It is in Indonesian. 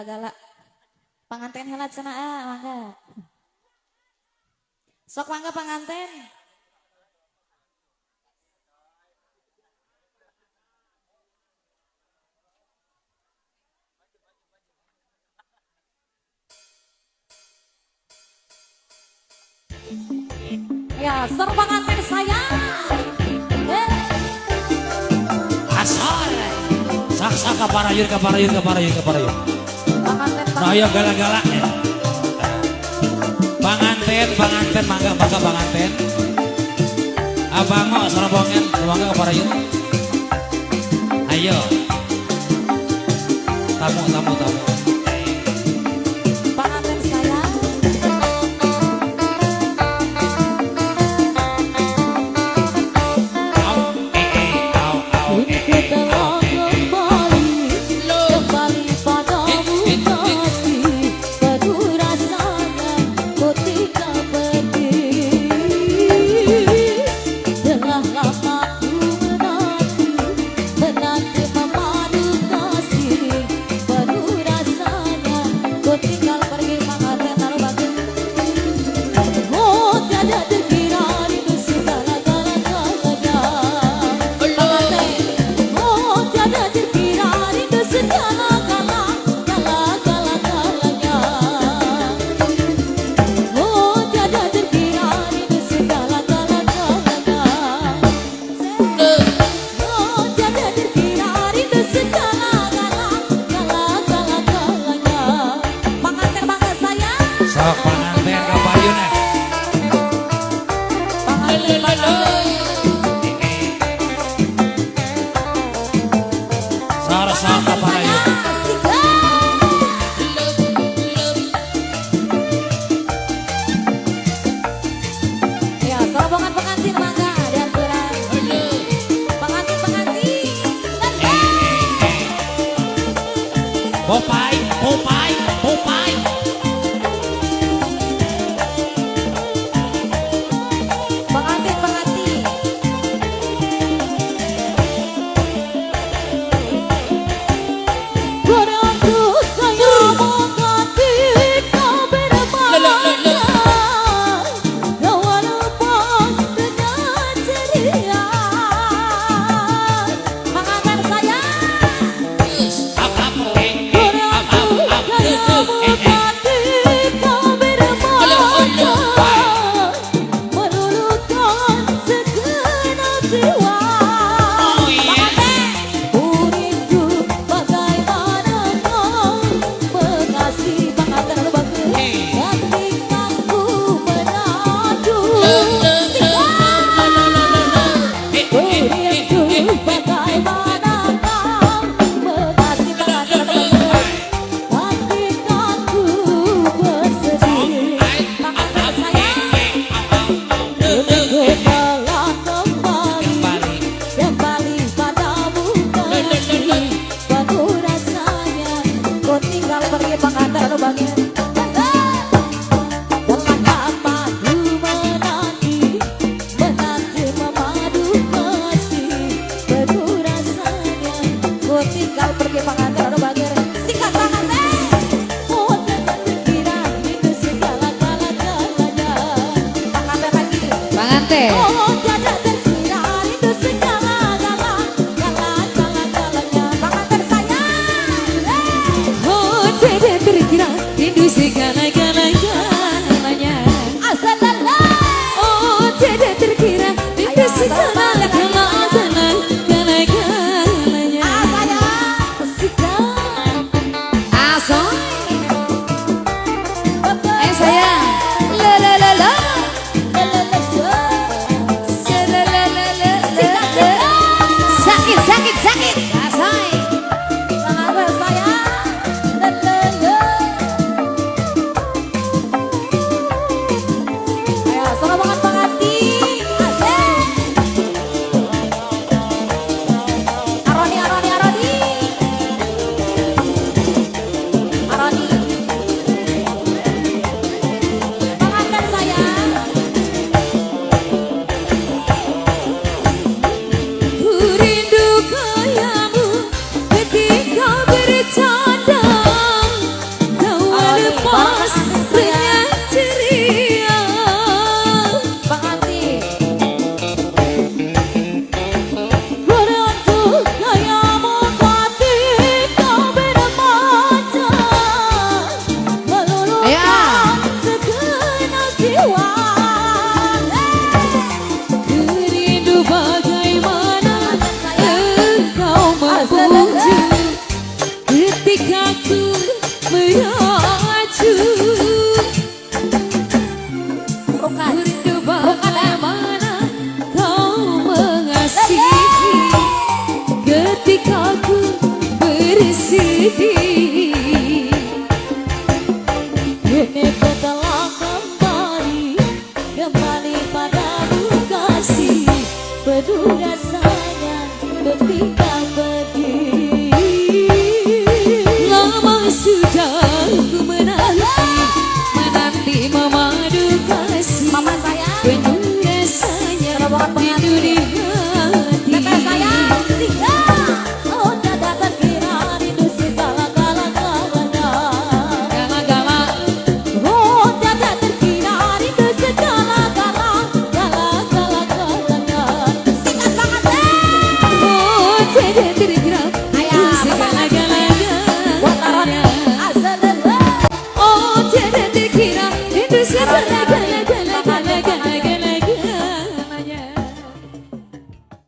gala-gala. Panganten helat cenah mangga. Sok mangga panganten. Ya, ser panganten saya. Asal. Sak kaparayun. Raya galak-galak ya. Panganten mangga panganten. Abang mau serobongan mangga kaparayun. Ayo. Tamu. Panganten saya. Sok panganten kaparayun ya. Sok kaparayun. Ya, serobongan pengantin mangga diaturan. Pengantin. Popai. Pengantin. Pengantin saya. Tinggal pergi pengantin ada bagian sikat pengantin. Oh terkira itu segala-galanya. Pengantin lagi. Panganten. Oh tiada terkira itu segala-galanya. Pengantin saya. Oh tidak terkira itu Aku